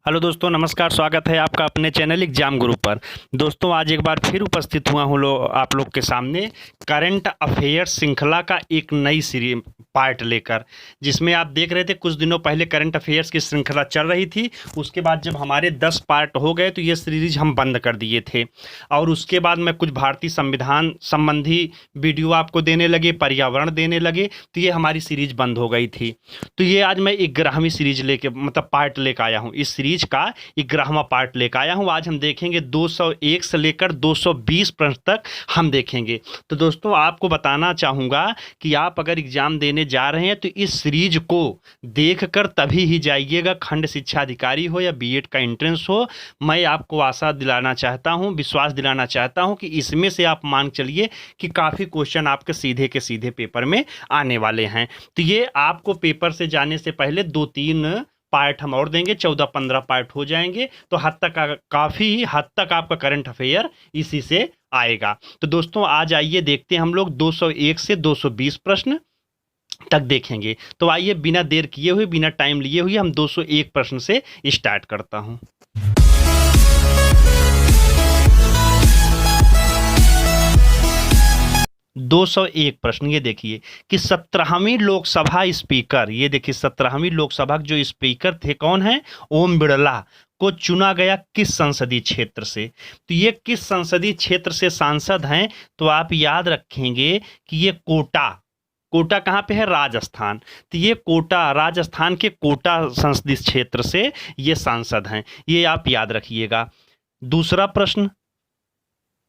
Hello दोस्तों, नमस्कार। स्वागत है आपका अपने चैनल एग्जाम गुरु पर। दोस्तों, आज एक बार फिर उपस्थित हुआ हूँ आप लोग के सामने करंट अफेयर्स श्रृंखला का एक नई सीरीज पार्ट लेकर, जिसमें आप देख रहे थे कुछ दिनों पहले करंट अफेयर्स की श्रृंखला चल रही थी। उसके बाद जब हमारे 10 पार्ट हो गए तो ये सीरीज हम बंद कर दिए थे, और उसके बाद मैं कुछ भारतीय संविधान संबंधी वीडियो आपको देने लगे, पर्यावरण देने लगे, तो ये हमारी सीरीज बंद हो गई थी। तो ये आज मैं 11वीं सीरीज लेके मतलब पार्ट लेकर आया हूँ। इस सीरीज का 11वां पार्ट लेकर आया हूँ। आज हम देखेंगे 201 से लेकर 220 प्रश्न तक हम देखेंगे। तो दोस्तों, आपको बताना चाहूँगा कि आप अगर एग्जाम देने जा रहे हैं तो इस सीरीज को देखकर तभी ही जाइएगा, खंड शिक्षा अधिकारी हो या बीएड का एंट्रेंस हो। मैं आपको आशा दिलाना चाहता हूँ, विश्वास दिलाना चाहता हूँ कि इसमें से आप मान चलिए कि काफ़ी क्वेश्चन आपके सीधे के सीधे पेपर में आने वाले हैं। तो ये आपको पेपर से जाने से पहले 2-3 पार्ट हम और देंगे, 14-15 पार्ट हो जाएंगे। तो काफ़ी हद तक आपका करंट अफेयर इसी से आएगा। तो दोस्तों, आज आइए देखते हैं, हम लोग 201 से 220 प्रश्न तक देखेंगे। तो आइए बिना देर किए हुए, बिना टाइम लिए हुए हम 201 प्रश्न से स्टार्ट करता हूं। 201 प्रश्न ये देखिए कि 17वीं लोकसभा स्पीकर, ये देखिए 17वीं लोकसभा के जो स्पीकर थे कौन है, ओम बिड़ला, को चुना गया किस संसदीय क्षेत्र से। तो ये किस संसदीय क्षेत्र से सांसद हैं, तो आप याद रखेंगे कि ये कोटा, कोटा कहाँ पे है, राजस्थान। तो ये कोटा, राजस्थान के कोटा संसदीय क्षेत्र से ये सांसद हैं, ये आप याद रखिएगा। दूसरा प्रश्न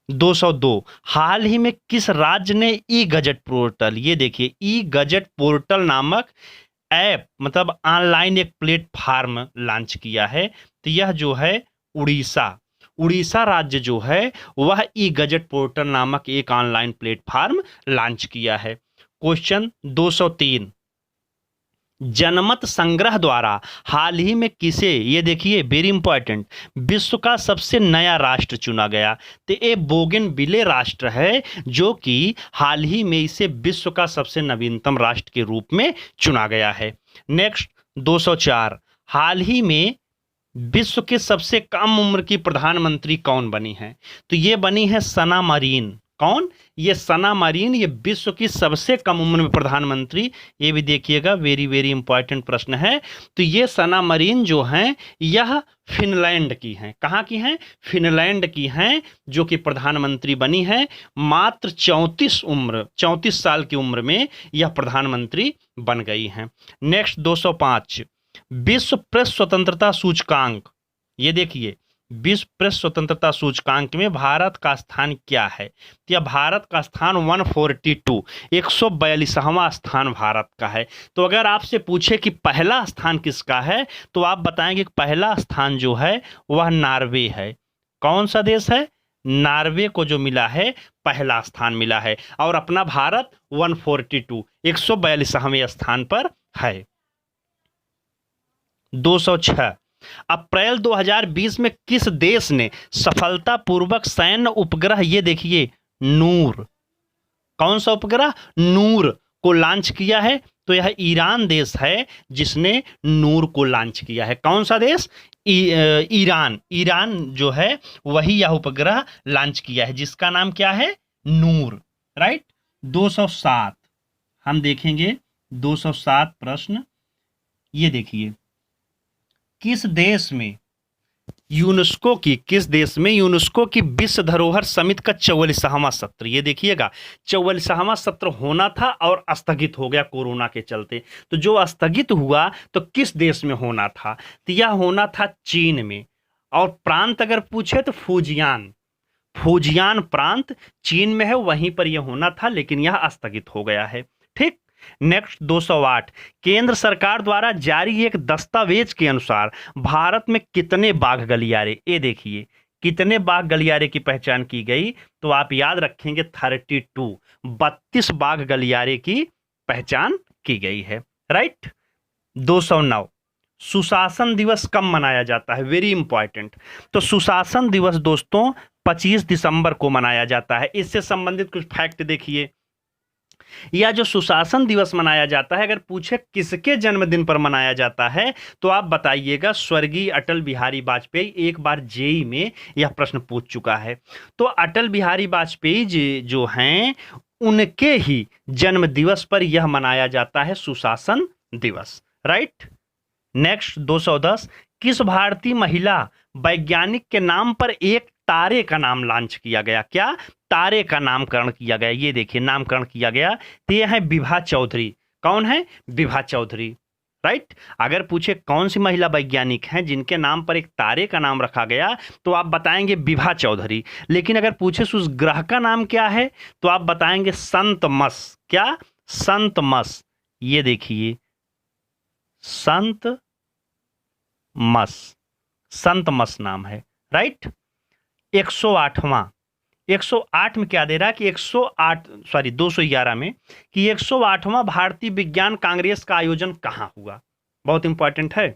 202, हाल ही में किस राज्य ने ई गजट पोर्टल, ये देखिए ई गजट पोर्टल नामक ऐप मतलब ऑनलाइन एक प्लेटफार्म लॉन्च किया है। तो यह जो है उड़ीसा, उड़ीसा राज्य जो है वह ई गजट पोर्टल नामक एक ऑनलाइन प्लेटफार्म लॉन्च किया है। क्वेश्चन 203, जनमत संग्रह द्वारा हाल ही में किसे, ये देखिए वेरी इंपॉर्टेंट, विश्व का सबसे नया राष्ट्र चुना गया। तो ये बोगनविले राष्ट्र है जो कि हाल ही में इसे विश्व का सबसे नवीनतम राष्ट्र के रूप में चुना गया है। नेक्स्ट 204, हाल ही में विश्व के सबसे कम उम्र की प्रधानमंत्री कौन बनी है। तो ये बनी है सना मरीन। कौन, ये सना मरीन, ये विश्व की सबसे कम उम्र में प्रधानमंत्री। ये भी देखिएगा, वेरी वेरी इंपॉर्टेंट प्रश्न है। तो ये सना मरीन जो हैं यह फिनलैंड की हैं। कहाँ की हैं, फिनलैंड की हैं, जो कि प्रधानमंत्री बनी है। मात्र 34 साल की उम्र में यह प्रधानमंत्री बन गई हैं। नेक्स्ट 205, विश्व प्रेस स्वतंत्रता सूचकांक, ये देखिए विश्व प्रेस स्वतंत्रता सूचकांक में भारत का स्थान क्या है। तो यह भारत का स्थान 142, 142वां स्थान भारत का है। तो अगर आपसे पूछे कि पहला स्थान किसका है, तो आप बताएंगे कि पहला स्थान जो है वह नॉर्वे है। कौन सा देश है, नॉर्वे को जो मिला है पहला स्थान मिला है, और अपना भारत 142, 142वें स्थान पर है। 206, अप्रैल 2020 में किस देश ने सफलतापूर्वक सैन्य उपग्रह, ये देखिए नूर, कौन सा उपग्रह, नूर को लॉन्च किया है। तो यह ईरान देश है जिसने नूर को लॉन्च किया है। कौन सा देश, ईरान। ईरान जो है वही यह उपग्रह लॉन्च किया है, जिसका नाम क्या है, नूर, राइट। 207 हम देखेंगे, 207 प्रश्न, ये देखिए किस देश में यूनेस्को की विश्व धरोहर समिति का 44वां सत्र, ये देखिएगा 44वां सत्र होना था और स्थगित हो गया कोरोना के चलते। तो जो स्थगित हुआ तो किस देश में होना था, तो यह होना था चीन में। और प्रांत अगर पूछे तो फूजियान प्रांत चीन में है, वहीं पर यह होना था, लेकिन यह स्थगित हो गया है। ठीक। नेक्स्ट 208, केंद्र सरकार द्वारा जारी एक दस्तावेज के अनुसार भारत में कितने बाघ गलियारे, ये देखिए कितने बाघ गलियारे की पहचान की गई। तो आप याद रखेंगे 32 बाघ गलियारे की पहचान की गई है, राइट। 209, सुशासन दिवस कब मनाया जाता है, वेरी इंपॉर्टेंट। तो सुशासन दिवस दोस्तों 25 दिसंबर को मनाया जाता है। इससे संबंधित कुछ फैक्ट देखिए या जो सुशासन दिवस मनाया जाता है, अगर पूछे किसके जन्मदिन पर मनाया जाता है तो आप बताइएगा स्वर्गीय अटल बिहारी वाजपेयी। एक बार जेई में यह प्रश्न पूछ चुका है। तो अटल बिहारी वाजपेयी जी जो हैं उनके ही जन्म दिवस पर यह मनाया जाता है सुशासन दिवस। राइट। नेक्स्ट 210, किस भारतीय महिला वैज्ञानिक के नाम पर एक तारे का नाम लॉन्च किया गया? क्या? तारे का नामकरण किया गया। ये देखिए नामकरण किया गया, तो ये है विभा चौधरी। कौन है? विभा चौधरी। राइट। अगर पूछे कौन सी महिला वैज्ञानिक हैं जिनके नाम पर एक तारे का नाम रखा गया तो आप बताएंगे विभा चौधरी। लेकिन अगर पूछे उस ग्रह का नाम क्या है तो आप बताएंगे संत मस। क्या? संत मस। ये देखिए संत मस, संत मस नाम है। राइट। 108वां, 108 में क्या दे रहा है कि 211 में कि 108वां भारतीय विज्ञान कांग्रेस का आयोजन कहां हुआ? बहुत इंपॉर्टेंट है।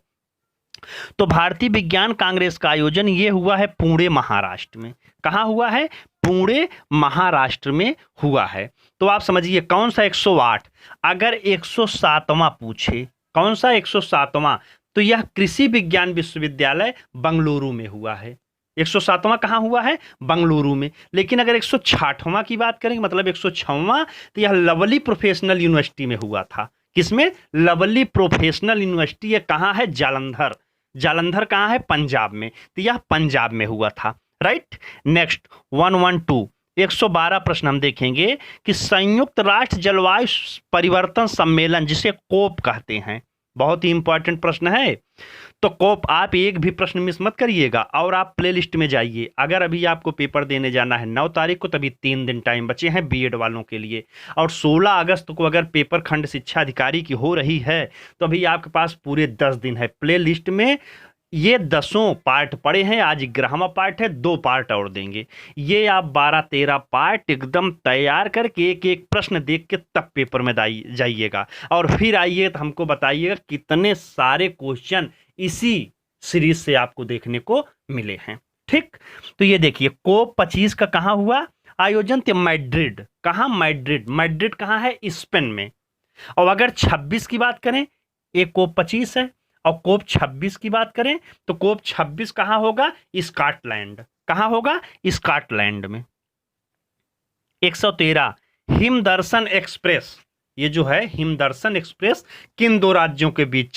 तो भारतीय विज्ञान कांग्रेस का आयोजन ये हुआ है पुणे महाराष्ट्र में। कहां हुआ है? पुणे महाराष्ट्र में हुआ है। तो आप समझिए कौन सा 108। अगर 107वां पूछे, कौन सा 107वां, तो यह कृषि विज्ञान विश्वविद्यालय बंगलुरु में हुआ है। 107वां कहां हुआ है? बंगलुरु में। लेकिन अगर 106वां की बात करें, मतलब 106वां, तो यह लवली प्रोफेशनल यूनिवर्सिटी में हुआ था। किसमें? Lovely professional university. ये कहां है? जालंधर। जालंधर कहां है? पंजाब में। तो यह पंजाब में हुआ था। राइट। नेक्स्ट 112, 112 प्रश्न हम देखेंगे कि संयुक्त राष्ट्र जलवायु परिवर्तन सम्मेलन, जिसे कोप कहते हैं, बहुत ही इंपॉर्टेंट प्रश्न है। तो कोप, आप एक भी प्रश्न मिस मत करिएगा और आप प्लेलिस्ट में जाइए। अगर अभी आपको पेपर देने जाना है 9 तारीख को, तभी 3 दिन टाइम बचे हैं बीएड वालों के लिए, और 16 अगस्त को अगर पेपर खंड शिक्षा अधिकारी की हो रही है तो अभी आपके पास पूरे 10 दिन है। प्लेलिस्ट में ये 10 पार्ट पड़े हैं, आज 11वां पार्ट है, 2 पार्ट और देंगे। ये आप 12-13 पार्ट एकदम तैयार करके एक एक प्रश्न देख के तब पेपर में जाइएगा, और फिर आइए तो हमको बताइएगा कितने सारे क्वेश्चन इसी सीरीज से आपको देखने को मिले हैं। ठीक। तो ये देखिए कोप 25 का कहां हुआ आयोजन? तो मैड्रिड। कहां? मैड्रिड। मैड्रिड कहां है? स्पेन में। और अगर 26 की बात करें, एक कोप 25 है, और कोप 26 की बात करें तो कोप 26 कहां होगा? स्कॉटलैंड। कहां होगा? स्कॉटलैंड में। 113, हिमदर्शन एक्सप्रेस। ये जो है हिमदर्शन एक्सप्रेस किन 2 राज्यों के बीच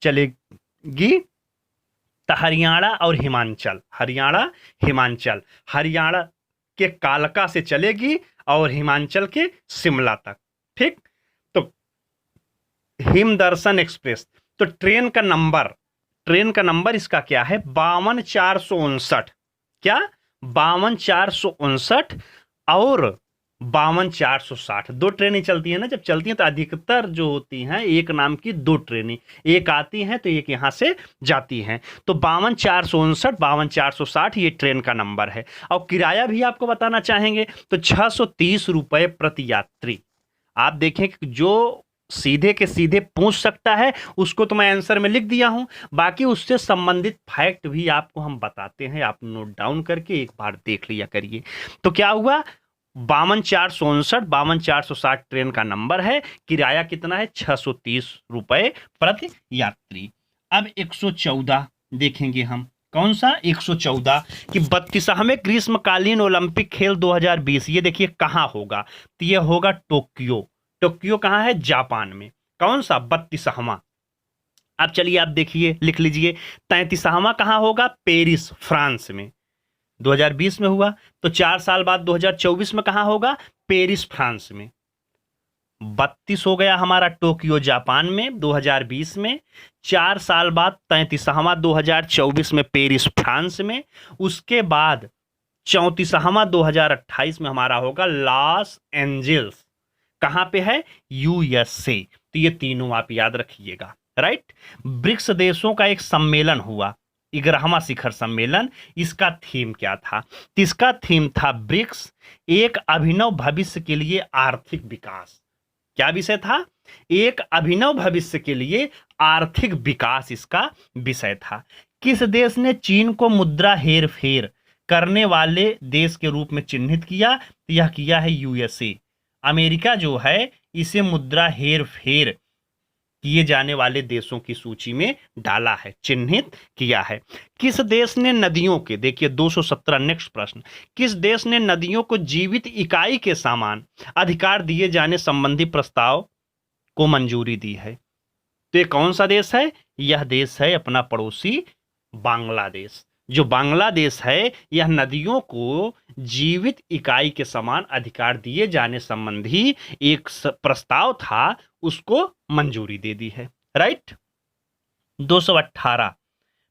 चलेगी? तो हरियाणा और हिमाचल। हरियाणा हिमाचल। हरियाणा के कालका से चलेगी और हिमाचल के शिमला तक। ठीक। तो हिमदर्शन एक्सप्रेस, तो ट्रेन का नंबर इसका क्या है? 52,459। क्या? 52,459 और 52,460। 2 ट्रेनें चलती हैं ना, जब चलती हैं तो अधिकतर जो होती हैं एक नाम की 2 ट्रेनें, एक आती हैं तो एक यहां से जाती हैं। तो 52,459, 52,460 ये ट्रेन का नंबर है। और किराया भी आपको बताना चाहेंगे तो 630 रुपए प्रति यात्री। आप देखें कि जो सीधे के सीधे पूछ सकता है उसको तो मैं आंसर में लिख दिया हूं, बाकी उससे संबंधित फैक्ट भी आपको हम बताते हैं, आप नोट डाउन करके एक बार देख लिया करिए। तो क्या हुआ? 52,459, 52,460 ट्रेन का नंबर है। किराया कितना है? 630 रुपए प्रति यात्री। अब 114 देखेंगे हम। कौन सा? 114 कि 32वें ग्रीष्मकालीन ओलंपिक खेल 2020 ये देखिए कहां होगा? तो ये होगा टोक्यो। टोक्यो कहां है? जापान में। कौन सा? 32वां। अब चलिए आप देखिए, लिख लीजिए। 33वां कहां होगा? पेरिस, फ्रांस में। 2020 में हुआ, तो 4 साल बाद 2024 में कहां होगा? पेरिस, फ्रांस में। 32 हो गया हमारा टोक्यो जापान में 2020 में। 4 साल बाद 33वां 2024 में पेरिस, फ्रांस में। उसके बाद 34वां 2028 में हमारा होगा लॉस एंजल्स। कहां पे है? यूएसए। तो ये तीनों आप याद रखिएगा। राइट। ब्रिक्स देशों का एक सम्मेलन हुआ, 11वां शिखर सम्मेलन। इसका थीम क्या था? तो इसका थीम था ब्रिक्स, एक अभिनव भविष्य के लिए आर्थिक विकास। क्या विषय था? एक अभिनव भविष्य के लिए आर्थिक विकास इसका विषय था। किस देश ने चीन को मुद्रा हेरफेर करने वाले देश के रूप में चिन्हित किया? तो यह किया है यूएसए। अमेरिका जो है इसे मुद्रा हेर फेर किए जाने वाले देशों की सूची में डाला है, चिन्हित किया है। किस देश ने नदियों के, देखिए 217 नेक्स्ट प्रश्न, किस देश ने नदियों को जीवित इकाई के समान अधिकार दिए जाने संबंधी प्रस्ताव को मंजूरी दी है? तो ये कौन सा देश है? यह देश है अपना पड़ोसी बांग्लादेश। जो बांग्लादेश है यह नदियों को जीवित इकाई के समान अधिकार दिए जाने संबंधी एक प्रस्ताव था, उसको मंजूरी दे दी है। राइट। 218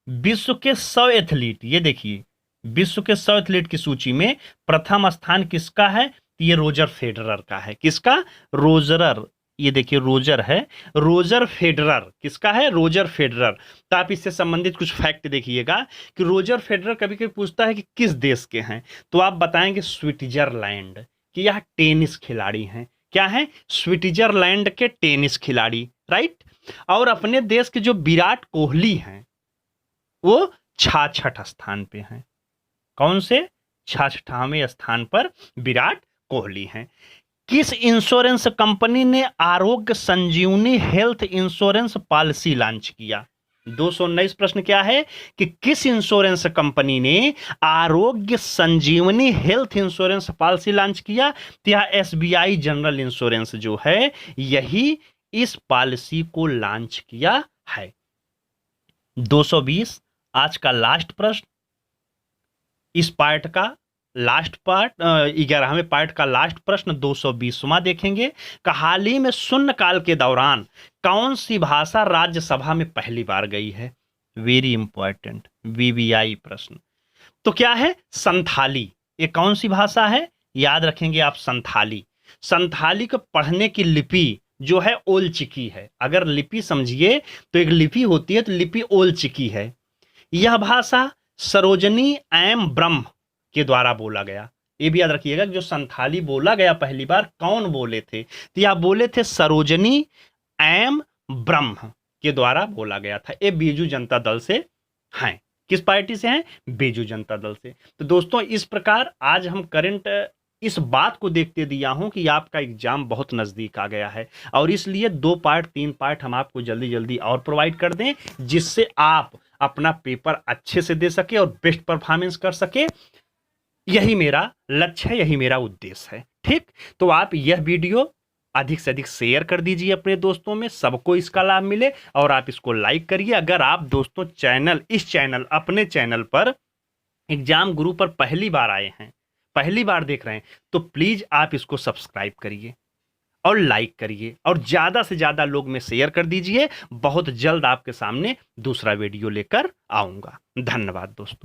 विश्व के 100 एथलीट, ये देखिए विश्व के 100 एथलीट की सूची में प्रथम स्थान किसका है? ये रोजर फेडरर का है। किसका? रोजर, ये देखिए रोजर है, रोजर फेडरर। किसका है? Roger Federer. तो आप इससे संबंधित कुछ फैक्ट देखिएगा कि रोजर फेडरर कभी कभी पूछता है कि किस देश के हैं, तो आप बताएंगे स्विट्जरलैंड, कि यह टेनिस खिलाड़ी हैं। क्या है? स्विट्जरलैंड के टेनिस खिलाड़ी। राइट। और अपने देश के जो विराट कोहली हैं वो 66 स्थान पे हैं। कौन से? 66वें स्थान पर विराट कोहली हैं। किस इंश्योरेंस कंपनी ने आरोग्य संजीवनी हेल्थ इंश्योरेंस पॉलिसी लॉन्च किया? 219 प्रश्न क्या है कि किस इंश्योरेंस कंपनी ने आरोग्य संजीवनी हेल्थ इंश्योरेंस पॉलिसी लॉन्च किया? तो यह एसबीआई जनरल इंश्योरेंस जो है यही इस पॉलिसी को लॉन्च किया है। 220 आज का लास्ट प्रश्न, इस पार्ट का लास्ट पार्ट, 11वें पार्ट का लास्ट प्रश्न 220वां देखेंगे। हाल ही में शून्यकाल के दौरान कौन सी भाषा राज्यसभा में पहली बार गई है? वेरी इंपॉर्टेंट वीवीआई प्रश्न। तो क्या है? संथाली। ये कौन सी भाषा है? याद रखेंगे आप, संथाली। संथाली को पढ़ने की लिपि जो है ओल चिकी है। अगर लिपि समझिए तो एक लिपि होती है, तो लिपि ओल चिकी है। यह भाषा सरोजनी एम ब्रह्म के द्वारा बोला गया। ये भी याद रखिएगा, जो संथाली बोला गया पहली बार कौन बोले थे? तो यह बोले थे सरोजनी एम ब्रह्म के द्वारा बोला गया था। ये बीजू जनता दल से हैं। किस पार्टी से हैं? बीजू जनता दल से। तो दोस्तों इस प्रकार आज हम करंट इस बात को देखते दिया हूं कि आपका एग्जाम बहुत नजदीक आ गया है, और इसलिए 2 पार्ट 3 पार्ट हम आपको जल्दी जल्दी और प्रोवाइड कर दें, जिससे आप अपना पेपर अच्छे से दे सके और बेस्ट परफॉर्मेंस कर सके। यही मेरा लक्ष्य है, यही मेरा उद्देश्य है। ठीक, तो आप यह वीडियो अधिक से अधिक शेयर कर दीजिए अपने दोस्तों में, सबको इसका लाभ मिले, और आप इसको लाइक करिए। अगर आप दोस्तों अपने चैनल पर एग्जाम गुरु पर पहली बार आए हैं, पहली बार देख रहे हैं, तो प्लीज आप इसको सब्सक्राइब करिए और लाइक करिए, और ज्यादा से ज्यादा लोग में शेयर कर दीजिए। बहुत जल्द आपके सामने दूसरा वीडियो लेकर आऊंगा। धन्यवाद दोस्तों।